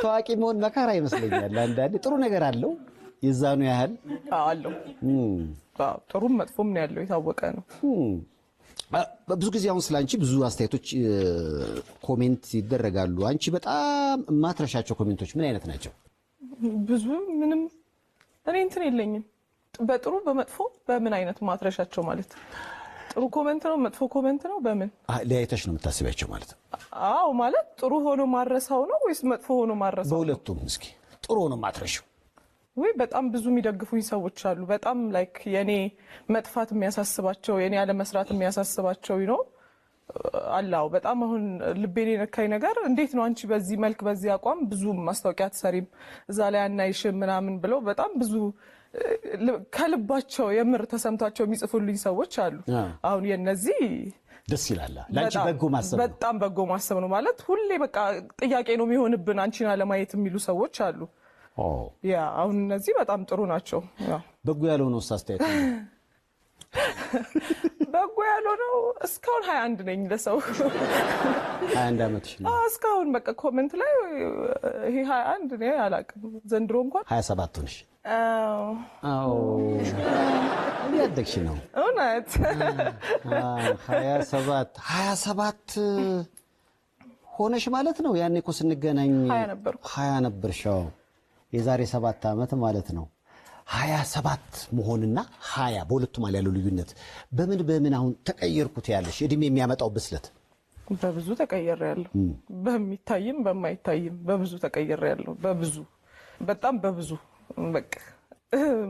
ታዋቂ መሆን መከራ ይመስለኛል። አንዳንዴ ጥሩ ነገር አለው የዛኑ ያህል አለው። ጥሩም መጥፎም ነው ያለው፣ የታወቀ ነው። ብዙ ጊዜ አሁን ስላንቺ ብዙ አስተያየቶች ኮሜንት ይደረጋሉ። አንቺ በጣም የማትረሻቸው ኮሜንቶች ምን አይነት ናቸው? ብዙ ምንም እኔ እንትን የለኝም። በጥሩ በመጥፎ በምን አይነት ማትረሻቸው ማለት ጥሩ ኮሜንት ነው መጥፎ ኮሜንት ነው በምን ለያይተሽ ነው የምታስቢያቸው ማለት? አዎ ማለት ጥሩ ሆኖ ማረሳው ነው ወይስ መጥፎ ሆኖ ማረሳው? በሁለቱም እስኪ ጥሩ ሆኖ ማትረሻው ወይ በጣም ብዙ የሚደግፉኝ ሰዎች አሉ። በጣም ላይክ የኔ መጥፋት የሚያሳስባቸው የኔ ያለ መስራት የሚያሳስባቸው ነው አላው። በጣም አሁን ልቤን የነካኝ ነገር እንዴት ነው አንቺ በዚህ መልክ በዚህ አቋም ብዙ ማስታወቂያ አትሰሪም እዛ ላይ አናይሽም ምናምን ብለው በጣም ብዙ ከልባቸው የምር ተሰምቷቸው የሚጽፉልኝ ሰዎች አሉ። አሁን የነዚህ ደስ ይላል። ላንቺ በጎ ማሰብ በጣም በጎ ማሰብ ነው ማለት ሁሌ በቃ ጥያቄ ነው የሚሆንብን አንቺን አለማየት የሚሉ ሰዎች አሉ። ያ አሁን እነዚህ በጣም ጥሩ ናቸው። በጎ ያልሆነው አስተያየት በጎ ያልሆነው እስካሁን 21 ነኝ ለሰው 21 አመትሽ ነው እስካሁን በቃ ኮሜንት ላይ ይሄ 21 ነው አላውቅም። ዘንድሮ እንኳን 27 ሆነሽ ያደግሽ ነው እውነት 27 ሆነሽ ማለት ነው። ያኔ እኮ ስንገናኝ 20 ነበርሻው የዛሬ 7 አመት ማለት ነው። 27 መሆንና 20 በሁለቱም ያለው ልዩነት በምን አሁን ተቀየርኩት ያለሽ እድሜ የሚያመጣው ብስለት? በብዙ ተቀየሬያለሁ። በሚታይም በማይታይም በብዙ ተቀየሬያለሁ። በብዙ በጣም በብዙ በቃ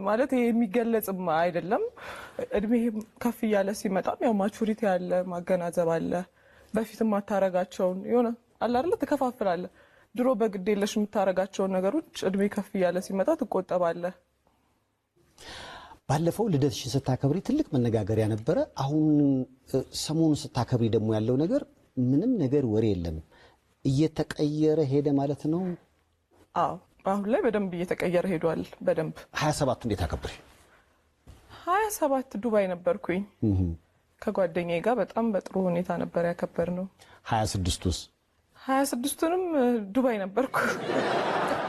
ማለት የሚገለጽም አይደለም። እድሜ ከፍ እያለ ሲመጣም ያው ማቹሪቲ አለ፣ ማገናዘብ አለ። በፊትም ማታረጋቸውን የሆነ አለ አይደል ተከፋፍላለህ። ድሮ በግዴለሽ የምታረጋቸው ነገሮች እድሜ ከፍ እያለ ሲመጣ ትቆጠባለህ። ባለፈው ልደትሽን ስታከብሪ ትልቅ መነጋገሪያ ነበረ። አሁን ሰሞኑን ስታከብሪ ደግሞ ያለው ነገር ምንም ነገር ወሬ የለም፣ እየተቀየረ ሄደ ማለት ነው። አዎ አሁን ላይ በደንብ እየተቀየረ ሄዷል። በደንብ 27 እንዴት አከብሪ? 27 ዱባይ ነበርኩኝ ከጓደኛዬ ጋር በጣም በጥሩ ሁኔታ ነበር ያከበርነው። 26ቱስ? 26ቱንም ዱባይ ነበርኩ።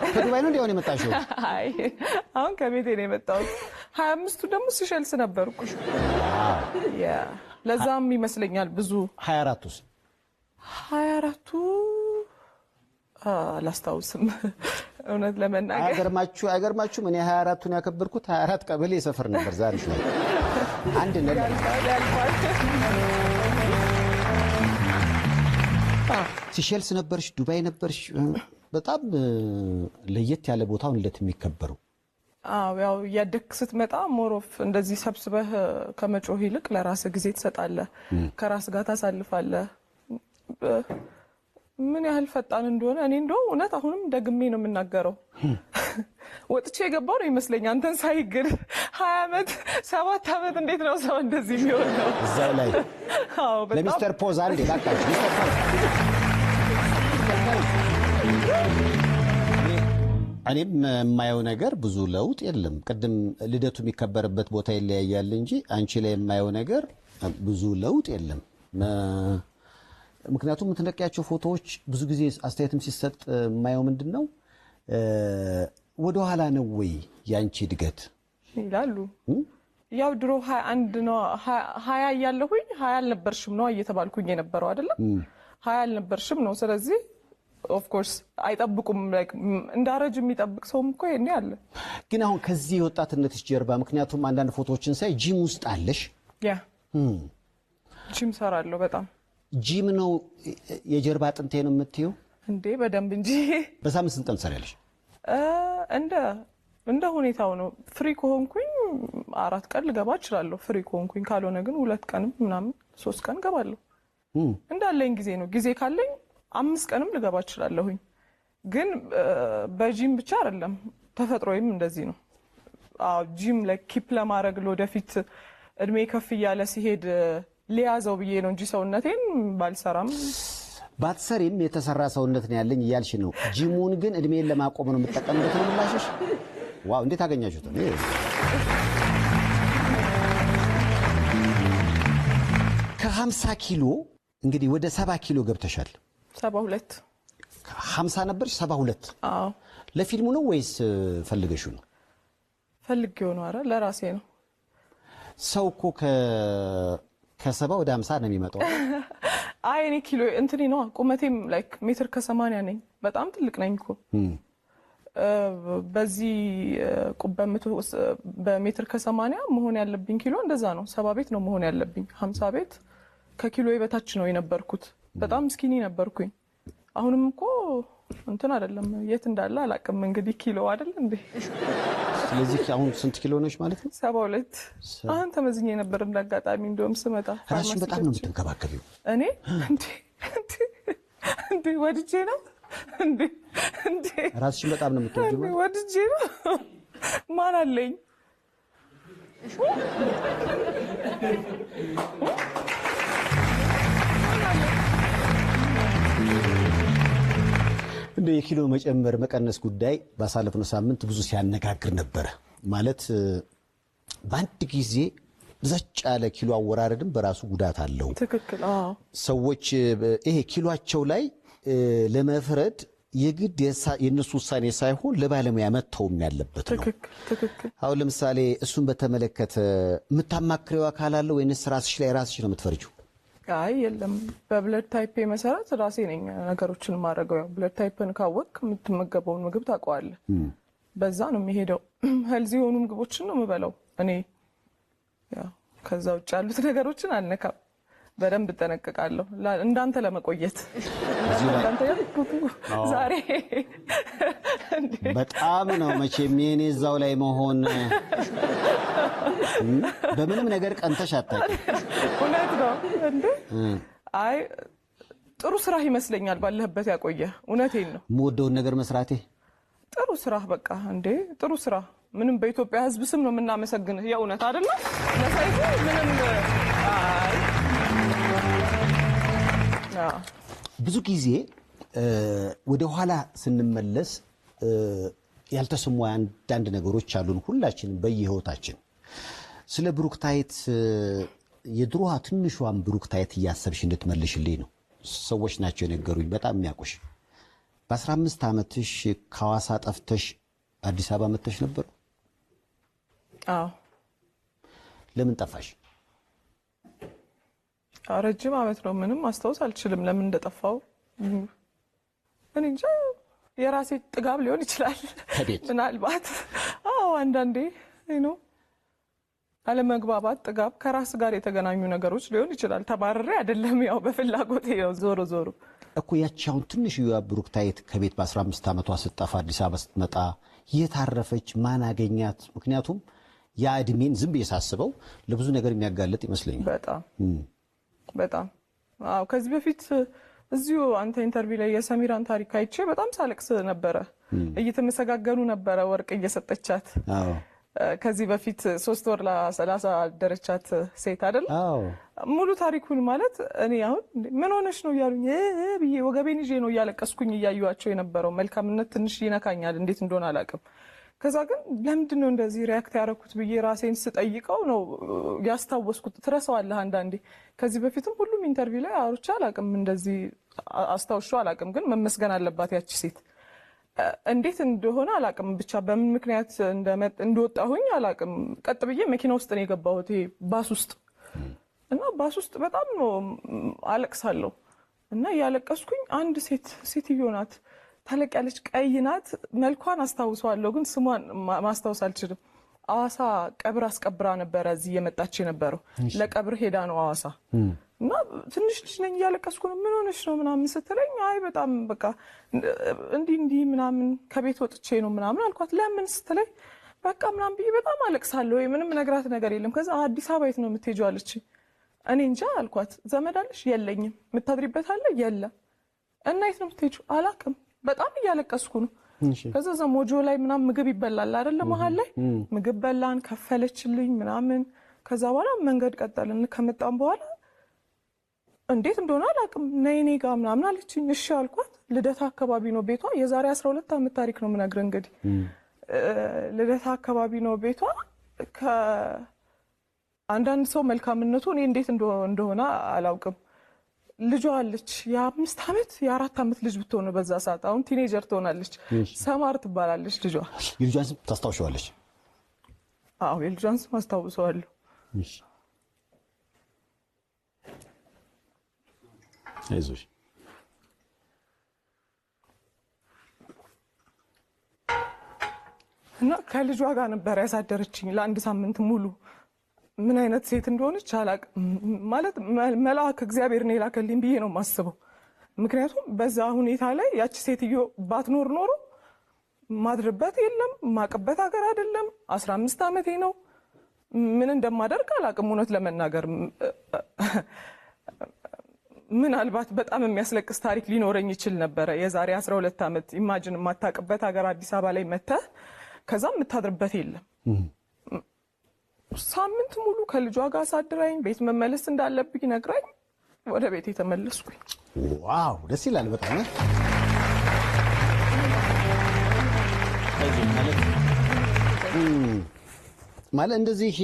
ከዱባይ ነው እንዴ የመጣሽው? አይ አሁን ከቤቴ ነው የመጣሁት። 25ቱ ደግሞ ሲሸልስ ነበርኩ። ያ ለዛም ይመስለኛል ብዙ። 24ቱስ? 24ቱ አላስታውስም እውነት ለመናገር። አይገርማችሁም? እኔ 24ቱን ያከበርኩት 24 ቀበሌ ሰፈር ነበር። ዛሬ ነው አንድ ነገር ሲሸልስ ነበርሽ፣ ዱባይ ነበርሽ። በጣም ለየት ያለ ቦታው ልደት የሚከበረው። ያው ያደክ ስትመጣ ሞሮፍ እንደዚህ ሰብስበህ ከመጮህ ይልቅ ለራስህ ጊዜ ትሰጣለህ፣ ከራስ ጋር ታሳልፋለህ። ምን ያህል ፈጣን እንደሆነ እኔ እንደው እውነት አሁንም ደግሜ ነው የምናገረው። ወጥቼ የገባው ነው ይመስለኛል አንተን ሳይግር 20 አመት 7 አመት እንዴት ነው ሰው እንደዚህ የሚሆነው? እዛው ላይ ለሚስተር ፖዝ አንዴ ባካችሁ ሚስተር ፖዝ። እኔም የማየው ነገር ብዙ ለውጥ የለም። ቅድም ልደቱ የሚከበርበት ቦታ ይለያያል እንጂ አንቺ ላይ የማየው ነገር ብዙ ለውጥ የለም። ምክንያቱም የምትነቂያቸው ፎቶዎች ብዙ ጊዜ አስተያየትም ሲሰጥ የማየው ምንድነው ወደ ኋላ ነው ወይ ያንቺ እድገት ይላሉ። ያው ድሮ 21 ነው 20 እያለሁኝ 20 አልነበርሽም ነው እየተባልኩኝ የነበረው አይደለም 20 አልነበርሽም ነው። ስለዚህ ኦፍ ኮርስ አይጠብቁም እንዳረጅ የሚጠብቅ ሰውም እኮ የኔ አለ። ግን አሁን ከዚህ የወጣትነትሽ ጀርባ ምክንያቱም አንዳንድ ፎቶዎችን ሳይ ጂም ውስጥ አለሽ። ያ ጂም ሰራለሁ በጣም ጂም ነው የጀርባ አጥንቴ ነው የምትይው እንዴ? በደንብ እንጂ። በሳምንት ስንት ቀን ትሰሪያለሽ? እንደ ሁኔታው ነው። ፍሪ ከሆንኩኝ 4 ቀን ልገባ እችላለሁ። ፍሪ ከሆንኩኝ ካልሆነ ግን 2 ቀንም ምናምን 3 ቀን ገባለሁ። እንዳለኝ ጊዜ ነው። ጊዜ ካለኝ 5 ቀንም ልገባ እችላለሁኝ። ግን በጂም ብቻ አይደለም ተፈጥሮዬም እንደዚህ ነው። ጂም ለኪፕ ለማድረግ ለወደፊት እድሜ ከፍ እያለ ሲሄድ ሊያዘው ብዬ ነው እንጂ ሰውነቴን ባልሰራም ባትሰሪም የተሰራ ሰውነት ነው ያለኝ እያልሽ ነው። ጂሙን ግን እድሜን ለማቆም ነው የምጠቀምበት ነው ምላሽሽ? ዋው እንዴት አገኛችሁት? ከ50 ኪሎ እንግዲህ ወደ 70 ኪሎ ገብተሻል። 72 50 ነበር 72? አዎ። ለፊልሙ ነው ወይስ ፈልገሽው ነው? ፈልጌው ነው። ኧረ ለራሴ ነው። ሰው እኮ ከ70 ወደ 50 ነው የሚመጣው። አይ እኔ ኪሎ እንትኔ ነው ቁመቴም ላይክ ሜትር ከ80 ነኝ። በጣም ትልቅ ነኝ እኮ። በዚህ በሜትር ከ80 መሆን ያለብኝ ኪሎ እንደዛ ነው። 70 ቤት ነው መሆን ያለብኝ። 50 ቤት ከኪሎ በታች ነው የነበርኩት። በጣም ስኪኒ ነበርኩኝ። አሁንም እኮ እንትን አይደለም የት እንዳለ አላውቅም። እንግዲህ ኪሎ አይደል እንዴ? ስለዚህ አሁን ስንት ኪሎ ነሽ ማለት ነው? 72 አሁን ተመዝኜ ነበር እንዳጋጣሚ። እንደውም ስመጣ ራስሽን በጣም ነው የምትንከባከቢው። እኔ እንዴ ወድጄ ነው እንዴ ራስሽን በጣም ነው የምትወጂው። ወድጄ ነው። ማን አለኝ? እንደ የኪሎ መጨመር መቀነስ ጉዳይ ባሳለፍነው ሳምንት ብዙ ሲያነጋግር ነበር። ማለት በአንድ ጊዜ ዘጭ ያለ ኪሎ አወራረድም በራሱ ጉዳት አለው። ትክክል። አዎ። ሰዎች ይሄ ኪሎአቸው ላይ ለመፍረድ የግድ የነሱ ውሳኔ ሳይሆን ለባለሙያ መተውም ያለበት ነው። ትክክል። አሁን ለምሳሌ እሱን በተመለከተ የምታማክሪው አካል አለ ወይንስ ራስሽ ላይ ራስሽ ነው የምትፈርጂው? አይ የለም። በብለድ ታይፕ መሰረት ራሴ ነኝ ነገሮችን ማድረገው። ያው ብለድ ታይፕን ካወቅ የምትመገበውን ምግብ ታውቀዋለህ። በዛ ነው የሚሄደው። ሄልዚ የሆኑ ምግቦችን ነው የምበላው እኔ። ያው ከዛ ውጭ ያሉት ነገሮችን አልነካም። በደንብ እጠነቀቃለሁ እንዳንተ ለመቆየት። ዛሬ በጣም ነው መቼም የኔ እዛው ላይ መሆን በምንም ነገር ቀንተሽ አታውቂም። እውነት ነው እንዴ? አይ ጥሩ ስራ ይመስለኛል ባለህበት ያቆየ። እውነቴን ነው። የምወደውን ነገር መስራቴ ጥሩ ስራ በቃ እንዴ ጥሩ ስራ። ምንም በኢትዮጵያ ሕዝብ ስም ነው የምናመሰግንህ። የእውነት አይደለ? ለሳይቱ ምንም ብዙ ጊዜ ወደ ኋላ ስንመለስ ያልተሰሙ አንዳንድ ነገሮች አሉን ሁላችንም በየህይወታችን። ስለ ብሩክታይት የድሮዋ ትንሿን ብሩክታይት እያሰብሽ እንድትመልሽልኝ ነው። ሰዎች ናቸው የነገሩኝ በጣም የሚያውቁሽ። በ15 ዓመትሽ ከሐዋሳ ጠፍተሽ አዲስ አበባ መጥተሽ ነበር? አዎ። ለምን ጠፋሽ? ረጅም ዓመት ነው። ምንም ማስታወስ አልችልም ለምን እንደጠፋው። እኔ እንጃ የራሴ ጥጋብ ሊሆን ይችላል ምናልባት። አዎ አንዳንዴ ነው አለመግባባት፣ ጥጋብ፣ ከራስ ጋር የተገናኙ ነገሮች ሊሆን ይችላል። ተባረሬ አይደለም ያው በፍላጎቴ ነው። ዞሮ እኮ ያቺ አሁን ትንሽ ብሩክታይት ከቤት በ15 ዓመቷ ስትጠፋ አዲስ አበባ ስትመጣ የታረፈች ማን አገኛት? ምክንያቱም ያ እድሜን ዝም ብዬ ሳስበው ለብዙ ነገር የሚያጋልጥ ይመስለኛል። በጣም አዎ። ከዚህ በፊት እዚሁ አንተ ኢንተርቪው ላይ የሰሚራን ታሪክ አይቼ በጣም ሳለቅስ ነበረ። እየተመሰጋገኑ ነበረ ወርቅ እየሰጠቻት። አዎ። ከዚህ በፊት 3 ወር ለ30 አደረቻት ሴት አይደል? አዎ። ሙሉ ታሪኩን ማለት እኔ አሁን ምን ሆነሽ ነው እያሉኝ ብዬ ወገቤን ይዤ ነው እያለቀስኩኝ እያዩዋቸው የነበረው። መልካምነት ትንሽ ይነካኛል፣ እንዴት እንደሆነ አላውቅም። ከዛ ግን ለምንድን ነው እንደዚህ ሪያክት ያደረኩት ብዬ ራሴን ስጠይቀው ነው ያስታወስኩት። ትረሳዋለህ አንዳንዴ። ከዚህ በፊትም ሁሉም ኢንተርቪው ላይ አውርቼ አላውቅም፣ እንደዚህ አስታውሻው አላውቅም። ግን መመስገን አለባት ያቺ ሴት። እንዴት እንደሆነ አላውቅም፣ ብቻ በምን ምክንያት እንደወጣሁኝ አላውቅም። ቀጥ ብዬ መኪና ውስጥ ነው የገባሁት፣ ይሄ ባስ ውስጥ እና ባስ ውስጥ በጣም ነው አለቅሳለሁ። እና እያለቀስኩኝ አንድ ሴትዮ ናት፣ ተለቅ ያለች ቀይ ናት። መልኳን አስታውሰዋለሁ ግን ስሟን ማስታወስ አልችልም። ሐዋሳ ቀብር አስቀብራ ነበረ እዚህ የመጣች የነበረው። ለቀብር ሄዳ ነው ሐዋሳ። እና ትንሽ ልጅ ነኝ እያለቀስኩ ነው። ምን ሆነሽ ነው ምናምን ስትለኝ አይ በጣም በቃ እንዲህ ምናምን ከቤት ወጥቼ ነው ምናምን አልኳት። ለምን ስትለኝ በቃ ምናምን ብዬ በጣም አለቅሳለሁ። ምንም ነግራት ነገር የለም። ከዛ አዲስ አበባ የት ነው የምትሄጂው አለች። እኔ እንጃ አልኳት። ዘመድ አለሽ? የለኝም። የምታድሪበት አለ? የለም። እና የት ነው የምትሄጂው? አላውቅም። በጣም እያለቀስኩ ነው። ከዛ እዛ ሞጆ ላይ ምናምን ምግብ ይበላል አይደለ? መሀል ላይ ምግብ በላን፣ ከፈለችልኝ ምናምን። ከዛ በኋላ መንገድ ቀጠልን። ከመጣን በኋላ እንዴት እንደሆነ አላውቅም፣ ነይ እኔ ጋር ምናምን አለችኝ። እሺ አልኳት። ልደታ አካባቢ ነው ቤቷ። የዛሬ 12 ዓመት ታሪክ ነው የምነግርህ እንግዲህ። ልደታ አካባቢ ነው ቤቷ። ከአንዳንድ ሰው መልካምነቱ እኔ እንዴት እንደሆነ አላውቅም። ልጇ አለች የ5 ዓመት የ4 ዓመት ልጅ ብትሆን በዛ ሰዓት አሁን ቲኔጀር ትሆናለች። ሰማር ትባላለች ልጇ። የልጇን ስም ታስታውሻለሽ? አዎ የልጇን ስም አስታውሰዋለሁ። አይዞሽ። እና ከልጇ ጋር ነበር ያሳደረችኝ ለ1 ሳምንት ሙሉ። ምን አይነት ሴት እንደሆነች አላቅም። ማለት መልአክ እግዚአብሔር ነው የላከልኝ ብዬ ነው የማስበው። ምክንያቱም በዛ ሁኔታ ላይ ያቺ ሴትዮ ባትኖር ኖሮ ማድርበት የለም ማቀበት ሀገር አይደለም። 15 ዓመቴ ነው። ምን እንደማደርግ አላቅም። እውነት ለመናገር ምናልባት በጣም የሚያስለቅስ ታሪክ ሊኖረኝ ይችል ነበረ። የዛሬ 12 ዓመት ኢማጂን የማታቅበት ሀገር አዲስ አበባ ላይ መተህ ከዛ የምታድርበት የለም። ሳምንት ሙሉ ከልጇ ጋር አሳድራኝ ቤት መመለስ እንዳለብኝ ነግራኝ ወደ ቤት የተመለስኩኝ። ዋው ደስ ይላል በጣም። ማለት እንደዚህ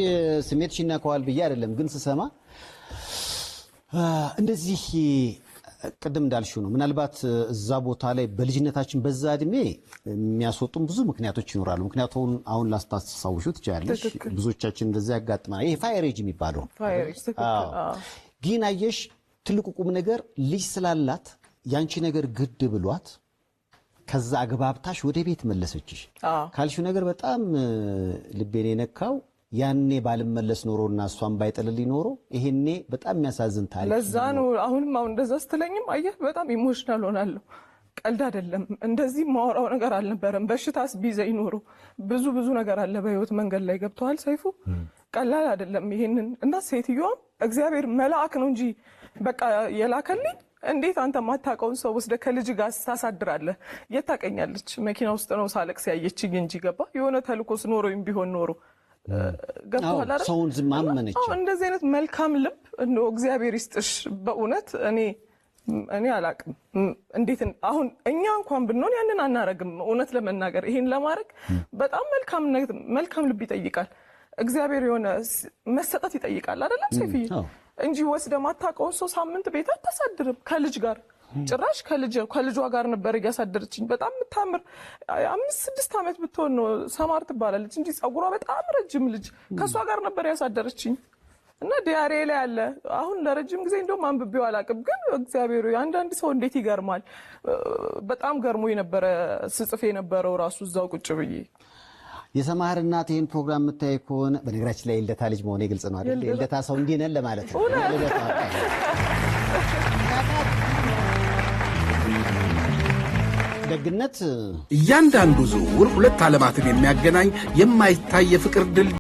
ስሜትሽ ይናከዋል ብዬ አይደለም፣ ግን ስሰማ እንደዚህ ቅድም እንዳልሽው ነው። ምናልባት እዛ ቦታ ላይ በልጅነታችን በዛ እድሜ የሚያስወጡን ብዙ ምክንያቶች ይኖራሉ። ምክንያቱም አሁን ላስታውሹ ትችላለሽ፣ ብዙዎቻችን እንደዚህ ያጋጥማል። ይሄ ፋየር ኤጅ የሚባለው ግን አየሽ፣ ትልቁ ቁም ነገር ልጅ ስላላት ያንቺ ነገር ግድ ብሏት ከዛ አግባብታሽ ወደ ቤት መለሰችሽ ካልሽው ነገር በጣም ልቤን የነካው ያኔ ባልመለስ ኖሮና እሷን ባይጥልልኝ ኖሮ ይሄኔ በጣም የሚያሳዝን ታሪክ። ለዛ ነው አሁን እንደዛ ስትለኝም አየህ በጣም ኢሞሽናል ሆናለሁ። ቀልድ አይደለም። እንደዚህ ማወራው ነገር አልነበረም። በሽታስ ቢዘኝ ኖሮ ብዙ ነገር አለ በህይወት መንገድ ላይ ገብተዋል ሰይፉ። ቀላል አይደለም ይሄንን እና ሴትዮዋም እግዚአብሔር መልአክ ነው እንጂ በቃ የላከልኝ። እንዴት አንተ ማታውቀውን ሰው ወስደ ከልጅ ጋር ታሳድራለህ? የታቀኛለች መኪና ውስጥ ነው ሳለቅስ ያየችኝ እንጂ ገባ የሆነ ተልኮስ ኖሮኝ ቢሆን ኖሮ ገብቷል አይደል? ሰውን ዝም አመነች። እንደዚህ አይነት መልካም ልብ እንደው እግዚአብሔር ይስጥሽ በእውነት። እኔ አላቅም እንዴት አሁን እኛ እንኳን ብንሆን ያንን አናረግም። እውነት ለመናገር ይሄን ለማድረግ በጣም መልካም ልብ ይጠይቃል። እግዚአብሔር የሆነ መሰጠት ይጠይቃል አይደለም ሰይፍዬ? እንጂ ወስደ ማታውቀውን ሰው ሳምንት ቤት አታሳድርም ከልጅ ጋር። ጭራሽ ከልጇ ጋር ነበር እያሳደረችኝ። በጣም የምታምር 5-6 ዓመት ብትሆን ነው ሰማር ትባላለች እንጂ ጸጉሯ በጣም ረጅም ልጅ ከሷ ጋር ነበር ያሳደረችኝ። እና ዲያሪ ላይ አለ አሁን ለረጅም ጊዜ እንደውም አንብቤው አላውቅም። ግን እግዚአብሔር አንዳንድ ሰው እንዴት ይገርማል። በጣም ገርሞ የነበረ ስጽፍ የነበረው ራሱ እዛው ቁጭ ብዬ። የሰማር እናት ይሄን ፕሮግራም የምታይ ከሆነ በነገራችን ላይ የልደታ ልጅ መሆኔ ግልጽ ነው አይደል? የልደታ ሰው እንዲህ ነን ለማለት ነው። ደግነት እያንዳንዱ ዝውውር ሁለት ዓለማትን የሚያገናኝ የማይታይ የፍቅር ድል